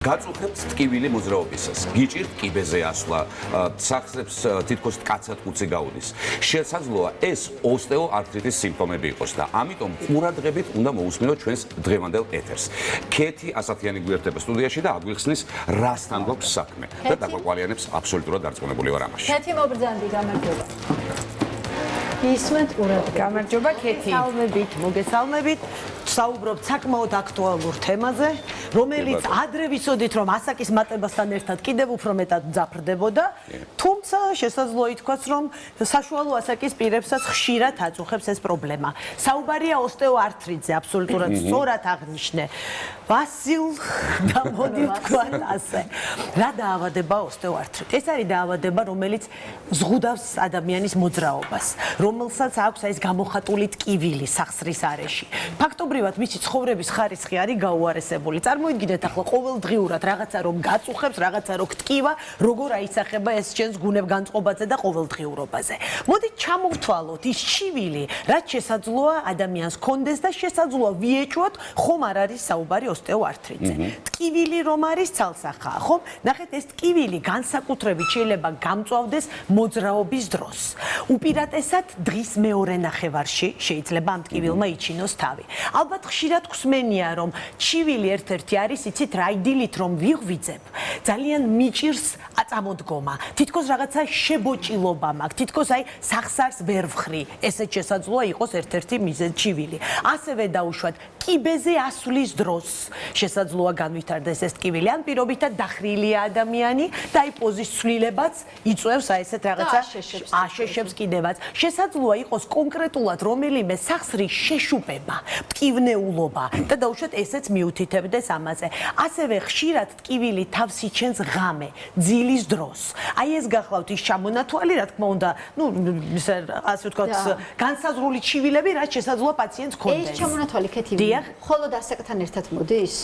გაწუხებთ ტკივილი მოძრაობისას, გიჭირთ კიბეზე ასვლა, სახსრებს თითქოს კაცად კუცი გაუდის. შესაძლოა ეს ოსტეოართრიტის სიმპტომები იყოს და ამიტომ ყურადღებით უნდა მოусმინოთ ჩვენს დღევანდელ ეთერს. ქეთი ასათიანი გვერდება სტუდიაში და აგვიხსნის რასთან გვაქვს საქმე და დაგვაყვალიანებს აბსოლუტურად დარწმუნებული ვარ ამაში. ქეთი მობრძანდი, გამარჯობა. ისმენთ ყურადღებით. გამარჯობა ქეთი. სალმებით, მოგესალმებით. საუბრობთ საკმაოდ აქტუალურ თემაზე, რომელიც ადრე ვიცოდით, რომ ასაკის მატებასთან ერთად კიდევ უფრო მეტად მძაფრდებოდა, თუმცა შესაძლოა ითქვას, რომ საშუალო ასაკის პირებსაც ხშირად აწუხებს ეს პრობლემა. საუბარია ოსტეოართრიტზე, აბსოლუტურად სწორად აღნიშნე. ვასილ, გამოდი ვთქვათ ასე. რა დაავადება ოსტეოართრიტი? ეს არის დაავადება, რომელიც ზღუდავს ადამიანის მოძრაობას, რომელსაც აქვს ეს გამოხატული ტკივილი სახსრის არეში. ფაქტობრივად მისი ცხოვრების ხარისხი არის გაუარესებული. წარმოიდგინეთ ახლა ყოველდღიურად რაღაცა რომ გაწუხებს, რაღაცა რომ გტკივა, როგორ აისახება ეს ჩვენს გუნებგანწყობაზე და ყოველდღიურობაზე. მოდით ჩამოვთვალოთ ის ჩივილი, რაც შესაძლოა ადამიანს კონდეს და შესაძლოა ვიეჭვოთ, ხომ არ არის საუბარი ოსტეოართრიტზე. ტკივილი რომ არის ცალსახაა, ხომ? ნახეთ, ეს ტკივილი განსაკუთრებით შეიძლება გამწვავდეს მოძრაობის დროს. უპირატესად დღის მეორე ნახევარში შეიძლება ამ ტკივილმა იჩინოს თავი. ალბათ ხშირად ხსმენია, რომ ჩივილი ერთ-ერთი არის, იცით რა დილით რომ ვიღვიძებ, ძალიან მიჭირს აწამოდგომა. თითქოს რაღაცა შებოჭილობა მაქვს, თითქოს აი სახსარს ვერ ვხრი. ესეც შესაძლოა იყოს ერთ-ერთი მიზეზი ჩივილი. ასევე დაუშვათ კიბეზე ასვლის დროს შესაძლოა განვითარდეს ეს ტკივილი. ან პირობითად დახრილია ადამიანი და აი პოზის ცვლილებაც იწვევს აი ესეთ რაღაცა აშეშებს კიდევაც. შესაძლოა იყოს კონკრეტულად რომელიმე სახსრის შეშუპება, ტკივნეულობა და დაუშვათ ესეც მიუთითებდეს ამაზე. ასევე ხშირად ტკივილი თავს იჩენს ღამე, ძილის დროს. აი ეს გახლავთ ის ჩამონათვალი, რა თქმა უნდა, ასე ვთქვათ, განსაზღვრული ჩივილები, რაც შესაძლოა პაციენტს კონდეს. ეს ჩამონათვალი ქეთი მხოლოდ ასაკთან ერთად მოდის?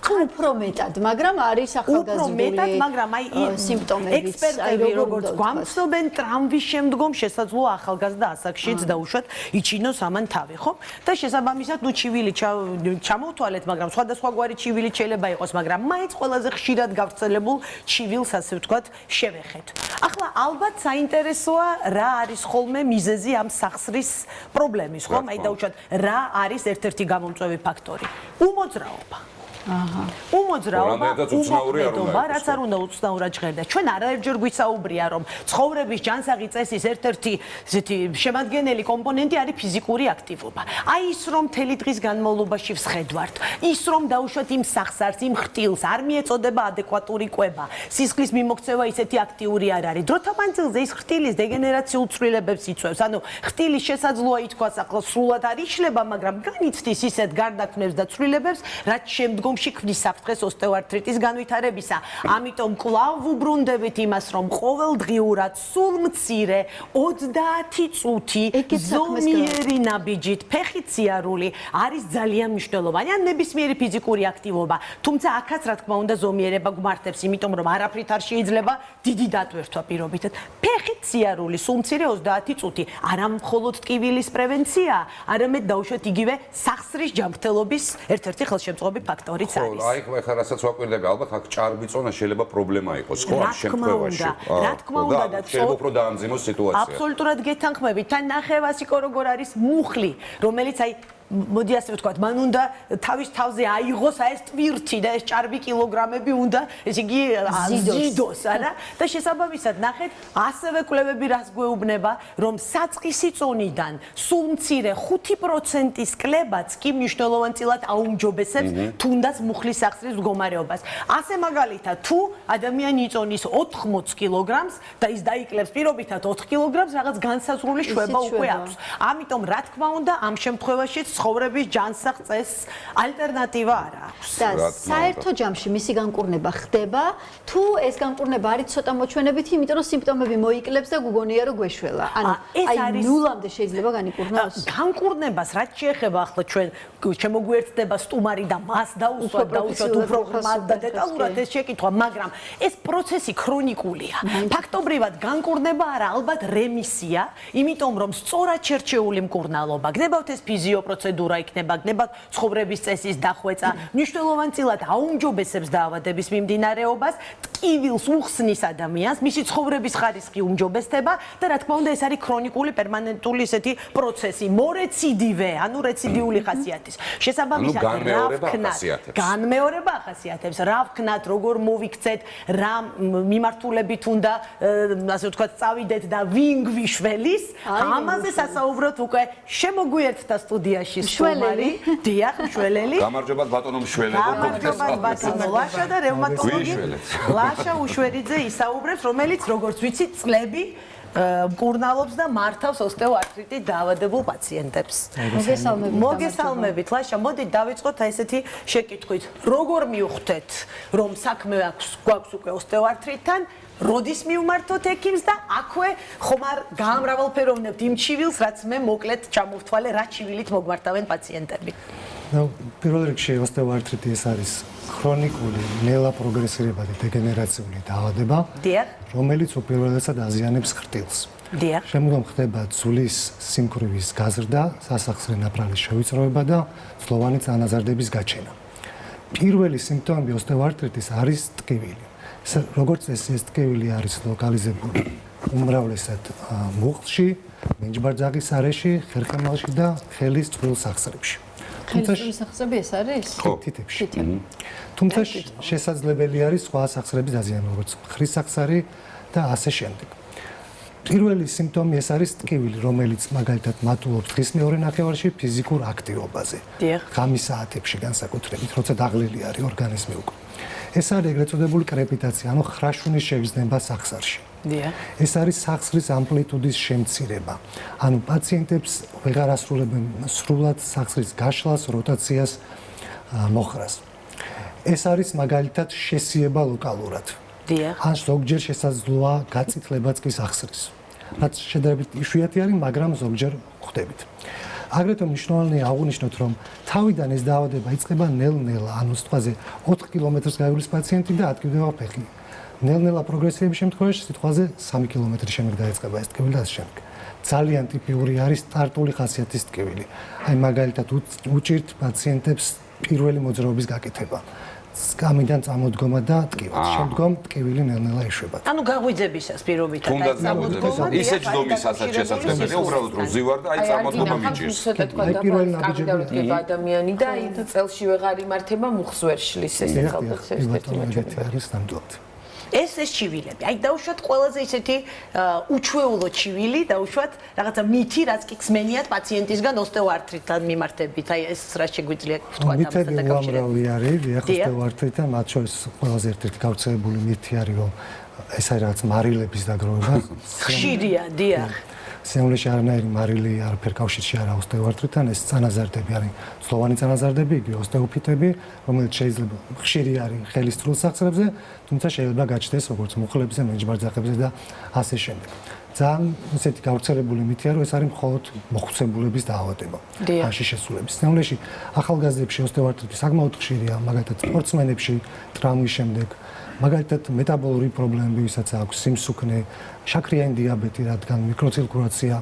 უფრო მეტად, მაგრამ არის ახალგაზრდული სიმპტომებიც. ექსპერტები როგორც გვამცნობენ, ტრამვის შემდგომ შესაძლოა ახალგაზრდა ასაკშიც დაუშვათ იჩინოს ამან თავი, ხო? და შესაბამისად, ჩივილი ჩამოვთვალეთ, მაგრამ სხვადასხვაგვარი ჩივილი შეიძლება იყოს, მაგრამ მაინც ყველაზე ხშირად გავრცელებულ ჩივილს, ასე ვთქვათ, შევეხეთ. ახლა ალბათ საინტერესოა, რა არის ხოლმე მიზეზი ამ სახსრის პრობლემის, ხო? აი დაუშვათ, რა არის ერთ-ერთი გამომწვევი ფაქტორი? უმოძრაობა. უმოძრაობა, უმოქმედობა, რაც არ უნდა უცნაურად ჟღერდეს. ჩვენ არაერთხელ გვისაუბრია, რომ ცხოვრების ჯანსაღი წესის ერთ-ერთი შემადგენელი კომპონენტი არის ფიზიკური აქტივობა. აი ის რომ მთელი დღის განმავლობაში ვსხედვართ, ის რომ დაუშვათ იმ სახსარს, იმ ხტილს, არ მიეწოდება ადეკვატური კვება, სისხლის მიმოქცევა ისეთი აქტიური არ არის. დროთა მანძილზე ის ხტილის დეგენერაციულ ცვლილებებს იწვევს. ანუ ხტილის შესაძლოა ითქვას ახლა სრულად არ იშლება, მაგრამ განიცდის ისეთ გარდაქმნებს და ცვლილებებს, რაც შემდგომ ქმნის საფრთხეს ოსტეოართრიტის განვითარებისა. ამიტომ კვლავ ვუბრუნდებით იმას, რომ ყოველდღიურად სულ მცირე 20 წუთი ზომიერი ნაბიჯით ფეხით სიარული არის ძალიან მნიშვნელოვანი. ან ნებისმიერი ფიზიკური აქტივობა. თუმცა აქაც რა თქმა უნდა ზომიერება გვმართებს, იმიტომ რომ არაფრით არ შეიძლება დიდი დატვირთვა პირობითად. ფეხით სიარული სულ მცირე 20 წუთი. არა მხოლოდ ტკივილის პრევენცია, არამედ დაუშვათ იგივე სახსრის ჯანმრთელობის ერთ-ერთი ხელშემწყობი ფაქტორი. აი ხა რასაც ვაკვირდები, ალბათ აქ ჭარბი-წონა შეიძლება პრობლემა იყოს, ხო, ამ შემთხვევაში. რა თქმა უნდა და შეიძლება უფრო დაამძიმოს სიტუაცია. აბსოლუტურად გეთანხმებით. თან ნახე ვასიკო როგორ არის მუხლი, რომელიც აი მოდი ასე ვთქვათ, მან უნდა თავის თავზე აიღოს ეს ტვირთი და ეს ჭარბი კილოგრამები უნდა, ესე იგი ზიდოს, არა? და შესაბამისად, ნახეთ, ასევე კვლევები რას გვეუბნება, რომ საწყისი წონიდან სულ მცირე 5%-ის კლებაც კი მნიშვნელოვანწილად აუმჯობესებს თუნდაც მუხლის სახსრის მდგომარეობას. ასე მაგალითად, თუ ადამიანი იწონის 80 კილოგრამს და ის დაიკლებს პირობითად 4 კილოგრამს, რაღაც განსაზღვრული შვება უკვე აქვს. ამიტომ რა თქმა უნდა, ამ შემთხვევაში ცხოვრების ჯანსაღ წესს ალტერნატივა არ აქვს. და საერთო ჯამში მისი განკურნება ხდება, თუ ეს განკურნება არის ცოტა მოჩვენებითი, იმიტომ რომ სიმპტომები მოიკლებს და გუგონია რომ გვეშველა. ანუ აი ნულამდე შეიძლება განიკურნოს. განკურნებას რაც შეეხება ახლა ჩვენ შემოგვიერთდება სტუმარი და მას დაუსვათ დაუშვათ უფრო ხმად და დეტალურად ეს შეკითხვა, მაგრამ ეს პროცესი ქრონიკულია. ფაქტობრივად განკურნება არა, ალბათ რემისია, იმიტომ რომ სწორად შერჩეული მკურნალობა. გნებავთ ეს ფიზიოპროცესი პროცედურა იქნება, იქნება ცხოვრების წესის დახვეწა, მნიშვნელოვანწილად აუმჯობესებს დაავადების მიმდინარეობას, ტკივილს უხსნის ადამიანს, მისი ცხოვრების ხარისხი უმჯობესდება და რა თქმა უნდა ეს არის ქრონიკული პერმანენტული ესეთი პროცესი, მორეციდივე, ანუ რეციდიული ხასიათის. შესაბამისად, განმეორება ახასიათებს, რა ვქნათ, როგორ მოვიქცეთ, რა მიმართულებით უნდა, ასე ვთქვათ, წავიდეთ და ვინ გვიშველის, ამაზე სასაუბროთ უკვე შემოგვიერთდა სტუდიაში სტუმარი, დიახ, მშველელი. გამარჯობა ბატონო მშველელო. გამარჯობა ბატონო ლაშა და რევმატოლოგი ლაშა უშვერიძე ისაუბრებს, რომელიც როგორც ვიცი, წლები მკურნალობს და მართავს ოსტეოარტრიტით დაავადებულ პაციენტებს. მოგესალმებით, ლაშა, მოდით დავიწყოთ ესეთი შეკითხვით. როგორ მივხვდეთ, რომ საქმე გვაქვს უკვე ოსტეოარტრიტთან? როდის მივმართოთ ექიმს და აქვე ხომ არ გაამრავალფეროვნებთ იმ ჩივილს, რაც მე მოკლედ ჩამოვთვალე, რა ჩივილით მოგვართავენ პაციენტები. პირველ რიგში ოსტეოარტრიტი ეს არის ქრონიკული, ნელა პროგრესირებადი დეგენერაციული დაავადება, რომელიც უპირველესად აზიანებს ხრტილს. შემდგომ ხდება ძვლის სიმკვრივის გაზრდა, სასახსრე ნაპრალის შევიწროება და ძვლოვანი წანაზარდების გაჩენა. პირველი სიმპტომები ოსტეოარტრიტის არის ტკივილი. როგორც ეს ტკივილი არის ლოკალიზებული უმრავლესად მუხლში, მინჯბარძაღის არეში, ხერხემალში და ხელის წყვილ სახსრებში. ხელის სახსრები ეს არის? თითებში. თუმცა შესაძლებელი არის სხვა სახსრების დაზიანება, როგორც ხრის სახსარი და ასე შემდეგ. პირველი სიმპტომი ეს არის ტკივილი, რომელიც მაგალითად მატულობს დღის მეორე ნახევარში ფიზიკურ აქტივობაზე. ღამის საათებში განსაკუთრებით, როცა დაღლილი არის ორგანიზმი უკვე. ეს არის ეგრეთ წოდებული კრეპიტაცია, ანუ ხრაშუნის შევიზნება სახსარში. ეს არის სახსრის ამპლიტუდის შემცირება. ანუ პაციენტებს ვეღარ ასრულებენ სრულად სახსრის გაშლას, როტაციას, მოხრას. ეს არის მაგალითად შესიება ლოკალურად. ან ზოგჯერ შესაძლოა გაწითლებაც კი სახსრის. რაც შედარებით იშვიათი არის, მაგრამ ზოგჯერ ხვდებით. აგრეთვე მნიშვნელოვანია აღვნიშნოთ, რომ თავიდან ეს დაავადება იწყება ნელ-ნელა, ანუ სიტყვაზე 4 კილომეტრს გაივლის პაციენტი და ატკივდება ფეხი. ნელ-ნელა პროგრესირების შემთხვევაში სიტყვაზე 3 კილომეტრის შემდეგ დაიწყება ეს ტკივილი და ასე შემდეგ. ძალიან ტიპიური არის სტარტული ხასიათის ტკივილი. აი მაგალითად უჭირთ პაციენტებს პირველი მოძრაობის გაკეთება. სკამიდან წამოდგომა და ტკივა. შემდგომ ტკივილი ნელ-ნელა ეშვება. ანუ გაღვიძებისას პირობითად აი წამოდგომა. ისე ჯდომისაც შესაძლებელია, უბრალოდ რომ ზივარ და აი წამოდგომა მიჭირს. აი პირველი ნაბიჯები ადამიანი და აი წელში ვეღარ იმართება მუხს ვერ შლის ესე ალბათ ეს არის ნამდვილად. ეს ჩივილები. აი დაუშვათ ყველაზე ისეთი უჩვეულო ჩივილი, დაუშვათ რაღაცა მითი, რაც კი ხსმენიათ პაციენტისგან ოსტეოარტრიტთან მიმართებით. აი ეს რა შეგვიძლია ვთქვა ამასთან დაკავშირებით. უამრავი არის ოსტეოარტრიტთან, მათ შორის ყველაზე ერთ-ერთი გავრცელებული მითი არის, რომ ეს არის რაღაც მარილების დაგროვება. ხშირია, დიახ. სიამოვნებაში არანაირი მარილი არაფერ კავშირში არა ოსტეოარტრიტთან, ეს წანაზარდები არის, ძვლოვანი წანაზარდები, იგი ოსტეოფიტები, რომელიც შეიძლება ხშირი არის ხელის წყვილ სახსრებზე, თუმცა შეიძლება გაჩნდეს როგორც მუხლებზე, მინჯბარძაღებზე და ასე შემდეგ. ძალიან ისეთი გავრცელებული მითია, რომ ეს არის მხოლოდ მოხუცებულების დაავადება. მაშინ შესულების. სიამოვნებაში ახალგაზრდებში ოსტეოარტრიტი საკმაოდ ხშირია, მაგალითად სპორტსმენებში ტრამვის შემდეგ, მაგალითად მეტაბოლური პრობლემები, ვისაც აქვს სიმსუქნე, შაქრიანი დიაბეტი, რადგან მიკროცირკულაცია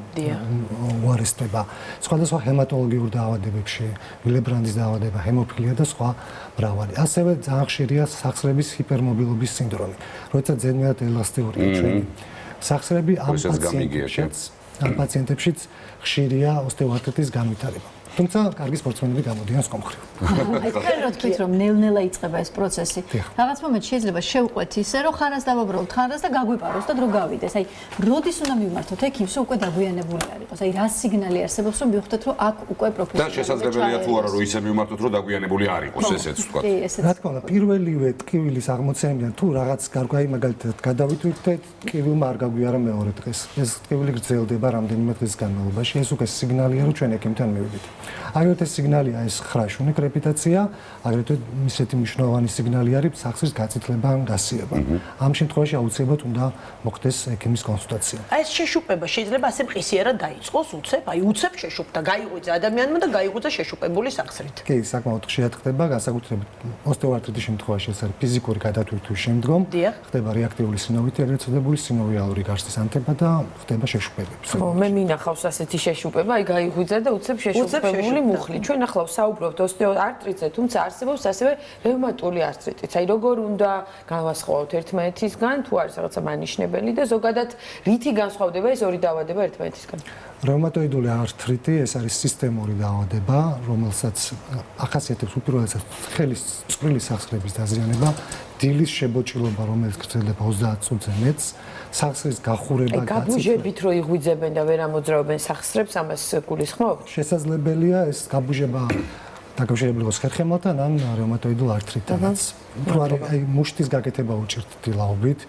უარესდება, სხვადასხვა ჰემატოლოგიურ დაავადებებში, ვილებრანდის დაავადება, ჰემოფილია და სხვა მრავალი. ასევე ძალიან ხშირია სახსრების ჰიპერმობილობის სინდრომი, როდესაც ზედმეტად ელასტიურია ჩვენი სახსრები ამ პაციენტებშიც ხშირია ოსტეოარტრიტის განვითარება. თუმცა კარგი სპორტსმენები გამოდიან სხვა მხრივ. აი თქვენ რო თქვით რომ ნელ-ნელა იწყება ეს პროცესი. რაღაც მომენტში შეიძლება შევყვეთ ისე რომ ხანას დავაბრალოთ ხანას და გაგვიპაროს და დრო გავიდეს. აი როდის უნდა მივმართოთ ექიმს რომ უკვე დაგვიანებული არ იყოს. აი რა სიგნალი არსებობს რომ მივხვდეთ რომ აქ უკვე პროფესიონალი და შესაძლებელია თუ არა რომ ისე მივმართოთ რომ დაგვიანებული არ იყოს ესეც თქვა. რა თქმა უნდა პირველივე ტკივილის აღმოცენებიდან თუ რაღაც გარკვეული მაგალითად გადავიტვირთეთ ტკივილმა არ გაგვიარა მეორე დღეს. ეს ტკივილი გრძელდება რამდენიმე დღის განმავლობაში. ეს უკვე სიგნალია რომ ჩვენ ექიმთან მივიდეთ. აგრეთვე სიგნალია ეს ხრაშუნი კრეპიტაცია, აგრეთვე ისეთი მნიშვნელოვანი სიგნალი არის სახსრის გაწითლება ან გასიება. ამ შემთხვევაში აუცილებლად უნდა მოხდეს ექიმის კონსულტაცია. აი ეს შეშუპება შეიძლება ასე მყისიერად დაიწყოს უცებ, აი უცებ შეშუპდა, გაიღვიძა ადამიანმა და გაიღვიძა შეშუპებული სახსრით. კი, საკმაოდ ხშირად ხდება, განსაკუთრებით ოსტეოარტრიტის შემთხვევაში ეს არის ფიზიკური გადათვირთვის შემდგომ, ხდება რეაქტიული სინოვითი, ეგრეთ წოდებული სინოვიალური გარსის ანთება და ხდება შეშუპებები. მე მინახავს ასეთი შეშუპება, აი გაიღვიძა და უცებ შეშუპებული გაჩვენებული მუხლი. ჩვენ ახლა საუბრობთ ოსტეოარტრიტზე, თუმცა არსებობს ასევე რევმატული არტრიტიც. აი როგორ უნდა განვასხვაოთ ერთმანეთისგან, თუ არის რაღაცა მანიშნებელი და ზოგადად რითი განსხვავდება ეს ორი დაავადება ერთმანეთისგან? რევმატოიდული ართრიტი ეს არის სისტემური დაავადება, რომელსაც ახასიათებს უპირველესად ხელის წვრილი სახსრების დაზიანება, დილის შებოჭილობა, რომელიც გრძელდება 30 წუთზე მეტს, სახსრის გახურება, გაბუჟებით რო იღვიძებენ და ვერ ამოძრავებენ სახსრებს, ამას გულისხმობთ? შესაძლებელია ეს გაბუჟება დაკავშირებული იყოს ხერხემალთან ან რევმატოიდულ ართრიტთანაც. უფრო არის მუშტის გაკეთება უჭირთ დილაობით,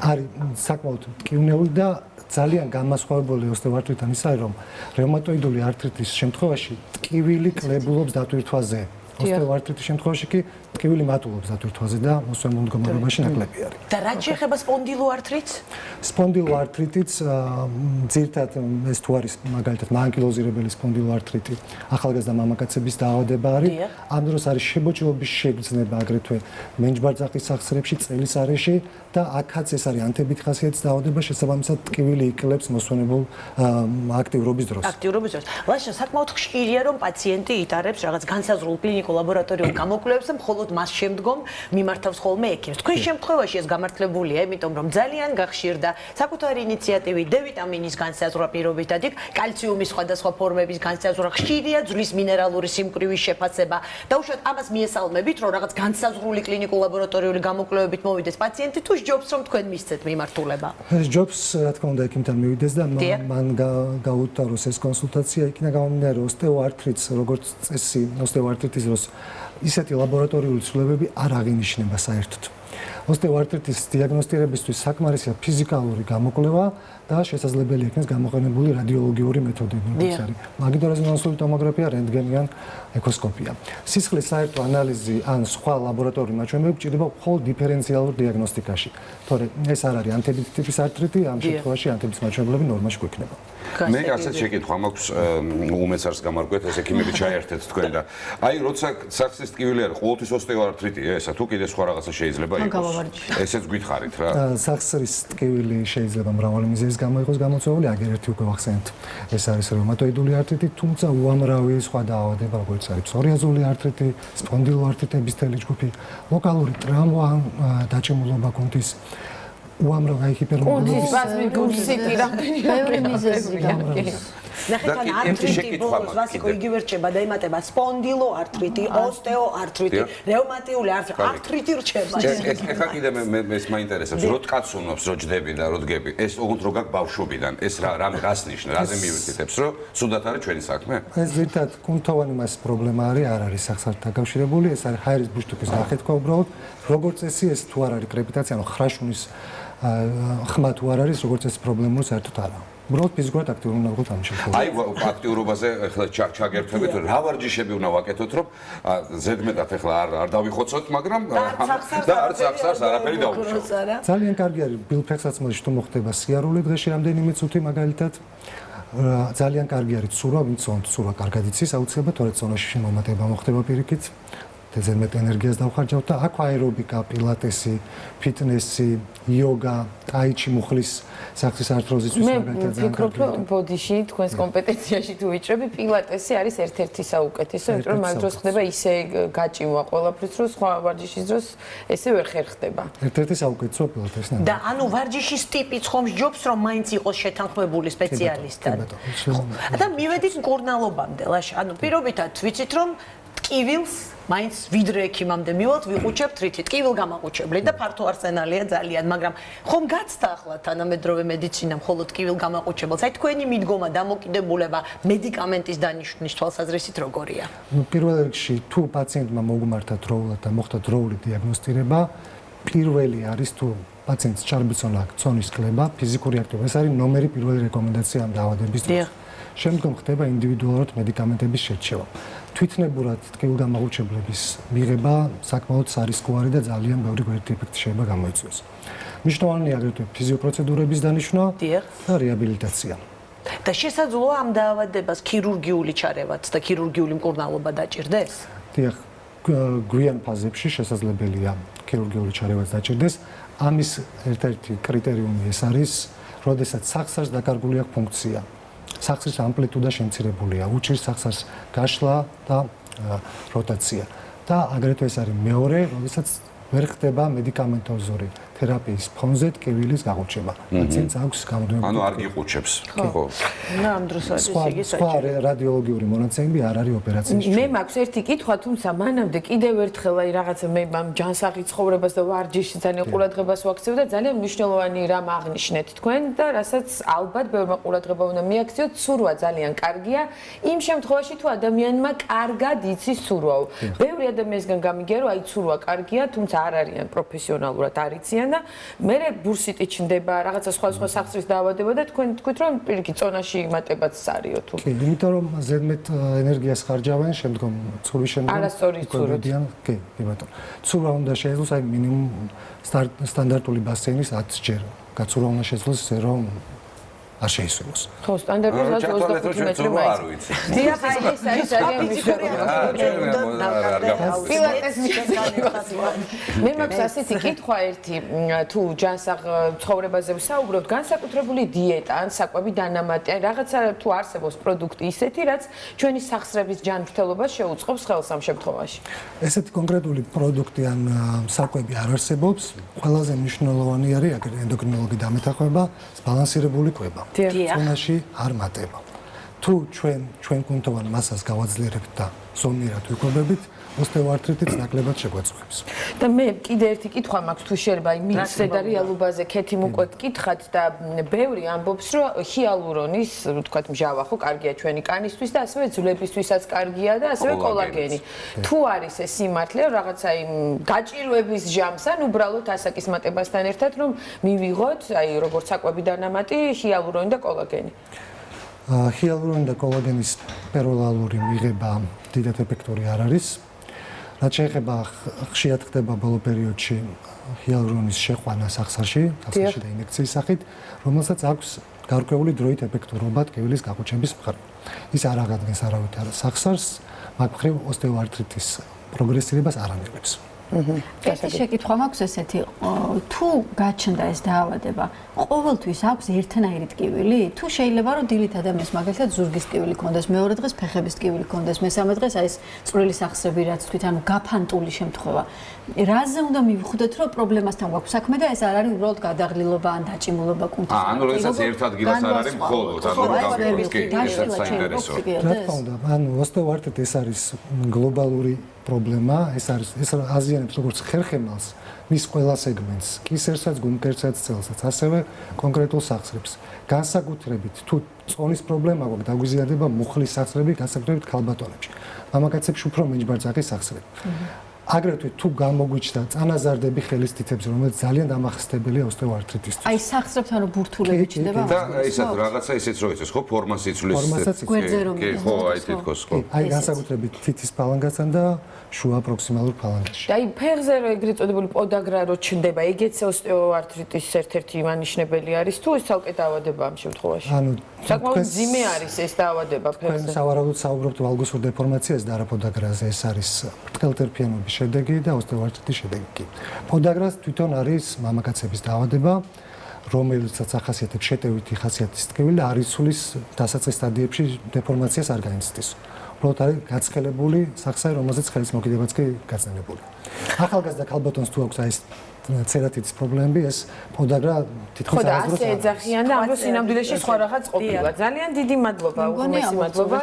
არის საკმაოდ მტკივნეული და ძალიან განმასხვავებელი ოსტეოარტრიტთან ის არის, რომ რევმატოიდული ართრიტის შემთხვევაში ტკივილი კლებულობს დატვირთვაზე. ოსტეოარტრიტის შემთხვევაში კი ტკივილი მატულობს დატვირთვაზე და მოსვენებულ მდგომარეობაში ნაკლები არის. და რაც შეეხება სპონდილოარტრიტს? სპონდილოარტრიტიც ძირითადად ეს თუ არის მაგალითად მაანკილოზირებელი სპონდილოარტრიტი, ახალგაზრდა მამაკაცების დაავადება არის. ამ დროს არის შებოჭილობის შეგრძნება აგრეთვე მენჯბარძახის სახსრებში, წელის არეში და აქაც ეს არის ანთებით ხასიათის დაავადება, შესაბამისად ტკივილი იკლებს მოსვენებულ აქტიურობის დროს. აქტიურობის დროს. ლაშა საკმაოდ ხშირია რომ პაციენტი იტარებს რაღაც განსაზღვრულ კლინიკურ ლაბორატორიულ გამოკვლევებს და მხოლოდ მას შემდგომ მიმართავს ხოლმე ექიმს. თქვენ შემთხვევაში ეს გამართლებულია, იმიტომ რომ ძალიან გახშირდა საკუთარი ინიციატივით D ვიტამინის განსაზღვრა პირობითად, იქ კალციუმის სხვადასხვა ფორმების განსაზღვრა, ხშირია ძვლის მინერალური სიმკვრივის შეფასება და უშუალოდ ამას მიესალმებით, რომ რაღაც განსაზღვრული კლინიკურ ლაბორატორიული გამოკვლევებით მოვიდეს პაციენტი, თუ ჯობს რომ თქვენ მისცეთ მიმართულება. ეს ჯობს, რა თქმა უნდა, ექიმთან მივიდეს და მან გაუტაროს ეს კონსულტაცია, იქნა გამომდინარე ოსტეოარტრიტს, როგორც წესი, ოსტეოარტრიტის დროს ისეთი ლაბორატორიული ცვლილებები არ აღინიშნება საერთოდ. ოსტეოარტრიტის დიაგნოსტირებისთვის საკმარისია ფიზიკალური გამოკვლევა და შესაძლებელი იქნეს გამოყენებული რადიოლოგიური მეთოდები, როგორც არის მაგნიტურეზონანსული ტომოგრაფია, რენტგენი ან ეკოსკოპია. სისხლის საერთო ანალიზი ან სხვა ლაბორატორიული მაჩვენებლები გვჭირდება მხოლოდ დიფერენციალურ დიაგნოსტიკაში. თორემ ეს არ არის ანთებით ტიპის არტრიტი, ამ შემთხვევაში ანთების მაჩვენებლები ნორმაში გვექნება. მე ასეთ შეკითხვა მაქვს უმეცარს გამარკვეთ, ეს ექიმები ჩაერთეთ თქვენ და აი როცა სახსრის ტკივილი არის, ყოველთვის ოსტეოარტრიტია ესა თუ კიდე სხვა რაღაცა შეიძლება იყოს. ესეც გითხარით რა. სახსრის ტკივილი შეიძლება მრავალი მიზეზის გამო იყოს გამოწვეული, აგერ ერთი უკვე ვახსენეთ. ეს არის რევმატოიდული არტრიტი, თუმცა უამრავი სხვა დაავადება, როგორც არის ფსორიაზული არტრიტი, სპონდილოარტრიტების თელი ჯგუფი, ლოკალური ტრავმა, დაჭიმულობა კუნთის უამრავი ჰიპერმობილიზმის გულსიტი ბევრი მიზეზი გამოდის. ნახეთ, არტრიტი ბოლოს ვასიკო იგივე რჩება და იმატება სპონდილოარტრიტი, ოსტეოარტრიტი, რევმატიული არტრიტი რჩება. ეხლა კიდე მე მაინტერესებს, რო tkაცუნობს, რო ჯდები და რო დგები, ეს ოღონდ რო გაქვს ბავშვობიდან, ეს რას ნიშნავს, რაზე მივიდეთებს, რომ სუდათ არის ჩვენი საქმე? ეს ზირთად კუნთოვანი მასის პრობლემა არ არის სახსართან დაკავშირებული, ეს არის ჰაერის ბუშტუკის გახეთქვა უბრალოდ, როგორც წესი ეს თუ არ არის კრეპიტაცია, ანუ ხრაშუნის ხმა თუ არ არის, როგორც ეს პრობლემური საერთოდ არა. უბრალოდ ფიზიკურად აქტიური უნდა ვიყოთ ამ შემთხვევაში. აი აქტიურობაზე ახლა ჩაგერთვებით, რა ვარჯიშები უნდა ვაკეთოთ, რომ ზედმეტად ახლა არ დავიხოცოთ, მაგრამ და არც ახსარს არაფერი დაუშვათ. ძალიან კარგი არის ბილფეხსაცმელში თუ მოხდება სიარული დღეში რამდენიმე წუთი მაგალითად. ძალიან კარგი არის ცურვა, ვინც ცურვა კარგად იცის, აუცილებლად თორე ზონაში მომატება მოხდება პირიქით. ზედმეტ ენერგიას დავხარჯავთ და აქ აერობიკა, პილატესი, ფიტნესი, იოგა, ტაიჩი მუხლის სახსრის ართროზისთვის მაგალითად ძალიან კარგი. მე ვფიქრობ, რომ ბოდიში თქვენს კომპეტენციაში თუ ვიჭრები, პილატესი არის ერთ-ერთი საუკეთესო, იმიტომ რომ მაგ დროს ხდება ისე გაჭიმვა ყველაფრის დროს, სხვა ვარჯიშის დროს ესე ვერ ხერხდება. ერთ-ერთი საუკეთესო პილატესი. და ანუ ვარჯიშის ტიპიც ხომ ჯობს, რომ მაინც იყოს შეთანხმებული სპეციალისტთან. და მივედით მკურნალობამდე, ლაშა. ანუ პირობითად ვიცით, რომ ტკივილს მაინც ვიდრე ექიმამდე მივალთ, ვიყუჩებთ რითი ტკივილ გამაყუჩებლით და ფართო არსენალია ძალიან, მაგრამ ხომ გაცდა ახლა თანამედროვე მედიცინა მხოლოდ ტკივილ გამაყუჩებელს? აი თქვენი მიდგომა, დამოკიდებულება მედიკამენტის დანიშვნის თვალსაზრისით როგორია? პირველ რიგში თუ პაციენტმა მოგმართა დროულად და მოხდა დროული დიაგნოსტირება, პირველი არის თუ პაციენტს ჩარბიცონა აქვს, ცონის კლება, ფიზიკური აქტივობა. ეს არის ნომერი პირველი რეკომენდაცია ამ დაავადების დროს. შემდგომ ხდება ინდივიდუალურად მედიკამენტების შერჩევა. თვითნებურად ტკივილგამაყუჩებლების მიღება საკმაოდ სარისკოა და ძალიან ბევრი გვერდითი ეფექტი შეიძლება გამოიწვიოს. მნიშვნელოვანია აგრეთვე ფიზიოპროცედურების დანიშვნა და რეაბილიტაცია. და შესაძლოა ამ დაავადებას ქირურგიული ჩარევაც და ქირურგიული მკურნალობა დაჭირდეს? დიახ, გვიან ფაზებში შესაძლებელია ქირურგიული ჩარევაც დაჭირდეს. ამის ერთ-ერთი კრიტერიუმი ეს არის, როდესაც სახსარს დაკარგული აქვს ფუნქცია. სახსრის ამპლიტუდა შემცირებულია, უჭირს სახსრს გაშლა და როტაცია. და აგრეთვე ეს არის მეორე, როდესაც ვერ ხდება მედიკამენტოზური თერაპიის ფონზე ტკივილის გაყუჩება. პაციენტს აქვს გამოდიებული. ანუ არ გიყუჩებს. ხო. და ამ დროს არის იგი სხვა რადიოლოგიური მონაცემები არ არის ოპერაციის მე მაქვს ერთი კითხვა, თუმცა მანამდე კიდევ ერთხელ აი რაღაცა მე ამ ჯანსაღი ცხოვრებას და ვარჯიშს ძალიან ყურადღებას ვაქცევ და ძალიან მნიშვნელოვანი რამ აღნიშნეთ თქვენ და რასაც ალბათ ბევრმა ყურადღება უნდა მიაქციოთ, ცურვა ძალიან კარგია იმ შემთხვევაში თუ ადამიანმა კარგად იცის ცურვაო. ბევრი ადამიანისგან გამიგია რომ აი ცურვა კარგია, თუმცა არ არიან პროფესიონალურად არიციან და მე ბურსიტი ჩნდება, რაღაცა სხვა სახსრის დაავადება და თქვენ თქვით რომ პირიქით წონაში იმატებაც არისო თუ. კი, იმიტომ რომ ზედმეტ ენერგიას ხარჯავენ, შემდგომ ცურვის შემდგომ არასწორი ცურვით. კი, ბატონო. ცურვა უნდა შეძლოს აი მინიმუმ სტანდარტული ბასეინის 10 ჯერ. გაცურვა უნდა შეძლოს ისე რომ არ შეისრულოს. ხო, სტანდარტულად 25 მეტრი მაინც. დიახ, აი ეს არის ძალიან მნიშვნელოვანი. პილატეს მე მაქვს ასეთი კითხვა ერთი, თუ ჯანსაღ ცხოვრებაზე ვსაუბრობთ, განსაკუთრებული დიეტა ან საკვები დანამატი, ან რაღაცა თუ არსებობს პროდუქტი ისეთი, რაც ჩვენი სახსრების ჯანმრთელობას შეუწყობს ხელს ამ შემთხვევაში. ესეთი კონკრეტული პროდუქტი ან საკვები არ არსებობს. ყველაზე მნიშვნელოვანი არის ენდოკრინოლოგი დამეთახვება, ბალანსირებული კვება. ზონაში არ მატება. თუ ჩვენ კუნთოვან მასას გავაძლიერებთ და ზომიერად ვიკვებებით, ოსტეოარტრიტიც ნაკლებად შეგვაწყვეტს. და მე კიდე ერთი კითხვა მაქვს, თუ შეიძლება აი მიცე და რეალობაზე ქეთიმ უკვე გკითხათ და ბევრი ამბობს, რომ ჰიალურონის, ვთქვათ, მჟავა ხო კარგია ჩვენი კანისთვის და ასევე ძვლებისთვისაც კარგია და ასევე კოლაგენი. თუ არის ეს სიმართლე, რაღაცა იმ გაჭირვების ჟამს ან უბრალოდ ასაკის მატებასთან ერთად რომ მივიღოთ, აი როგორც საკვები დანამატი, ჰიალურონი და კოლაგენი. ჰიალურონი და კოლაგენის პეროლალური მიღება დიდად ეფექტური არ არის. რაც შეეხება ხშირად ხდება ბოლო პერიოდში ჰიალურონის შეყვანა სახსრში და ინექციის სახით, რომელსაც აქვს გარკვეული დროით ეფექტურობა ტკივილის გაყუჩების მხრივ. ის არ აღადგენს არავითარ სახსრს, მაგ მხრივ ოსტეოარტრიტის პროგრესირებას არ ანელებს. ერთი შეკითხვა მაქვს ესეთი, თუ გაჩნდა ეს დაავადება, ყოველთვის აქვს ერთნაირი ტკივილი? თუ შეიძლება რომ დილით ადამიანს მაგალითად ზურგის ტკივილი ქონდეს, მეორე დღეს ფეხების ტკივილი ქონდეს, მესამე დღეს აი ეს წვრილი სახსრები რაც თქვით, ანუ გაფანტული შემთხვევა. რაზე უნდა მივხვდეთ, რომ პრობლემასთან გვაქვს საქმე და ეს არ არის უბრალოდ გადაღლილობა ან დაჭიმულობა კუნთის. ანუ როდესაც ერთ ადგილას არ არის მხოლოდ, ანუ გამიგოს კი, ესაც საინტერესოა. რა თქმა უნდა, ანუ ოსტეოარტრიტი ეს არის გლობალური პრობლემა, ეს აზიანებს როგორც ხერხემალს, მის ყველა სეგმენტს, კისერსაც, გულმკერდსაც, წელსაც, ასევე კონკრეტულ სახსრებს. განსაკუთრებით თუ წონის პრობლემა გვაქვს, დაგვიზიარდება მუხლის სახსრები, განსაკუთრებით ქალბატონებში. მამაკაცებში უფრო მეჯბარძაღი სახსრები. აგრეთვე თუ გამოგვიჩნდა წანაზარდები ხელის თითებზე, რომელიც ძალიან დამახსდებელია ოსტეოარტრიტისთვის. აი სახსრებთან რო ბურთულები ჩნდება. და ისეთ რაღაცა ისეც რო იცის, ხო, ფორმას იცვლის. კი, ხო, აი თითქოს ხო. აი განსაკუთრებით თითის ფალანგასთან და შუა პროქსიმალურ ფალანგაში. და აი ფეხზე რო ეგრეთ წოდებული პოდაგრა რო ჩნდება, ეგეც ოსტეოარტრიტის ერთ-ერთი მანიშნებელი არის თუ ეს ცალკე დაავადება ამ შემთხვევაში? ანუ საკმაოდ ძიმე არის ეს დაავადება თქვენ ფეხზე. სავარაუდოდ საუბრობთ ვალგოსურ დეფორმაციაზე და არა პოდაგრაზე, ეს არის ბრტყელტერფიანობის შედეგი და ოსტეოარტრიტის შედეგი კი. პოდაგრას თვითონ არის მამაკაცების დაავადება, რომელიცაც ახასიათებს შეტევითი ხასიათის ტკივილი და არ იცვლის დასაწყის სტადიებში დეფორმაციას არ განიცდის. უბრალოდ არის გაცხელებული სახსარი, რომელზეც ხელის მოკიდებაც კი გაწნილებული. ახალგაზრდა ქალბატონს თუ აქვს აი ეს ცერატიტის პრობლემები, ეს პოდაგრა თითქოს არასდროს არ არის. ეძახიან და ამბობს სინამდვილეში სხვა რაღაც ყოფილა. ძალიან დიდი მადლობა, უღმესი მადლობა.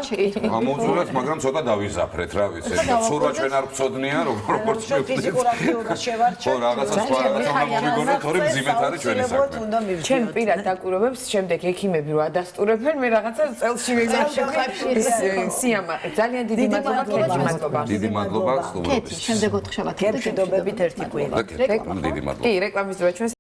ამოვძულოთ, მაგრამ ცოტა დავიზაფრეთ, რა ვიცი. ცურვა ჩვენ არ ვწოდნია, როგორც ფიზიკურ აქტივობას შევარჩევთ. ხო, რაღაცა სხვა რაღაცა უნდა მოვიგონოთ, თორემ მძიმედ არის ჩვენი საქმე. ჩემ პირად დაკვირვებებს შემდეგ ექიმები რო ადასტურებენ, მე რაღაცა წელში ვიგზავნა. სიამაყე, ძალიან დიდი მადლობა, კეთილი მადლობა. დიდი მადლობა სტუმრობის. კეთილი, შემდეგ ოთხშაბათი. გემშვიდობებით ერთი კვირა. დიდი მადლობა. კი, რეკლამის დროა ჩვენს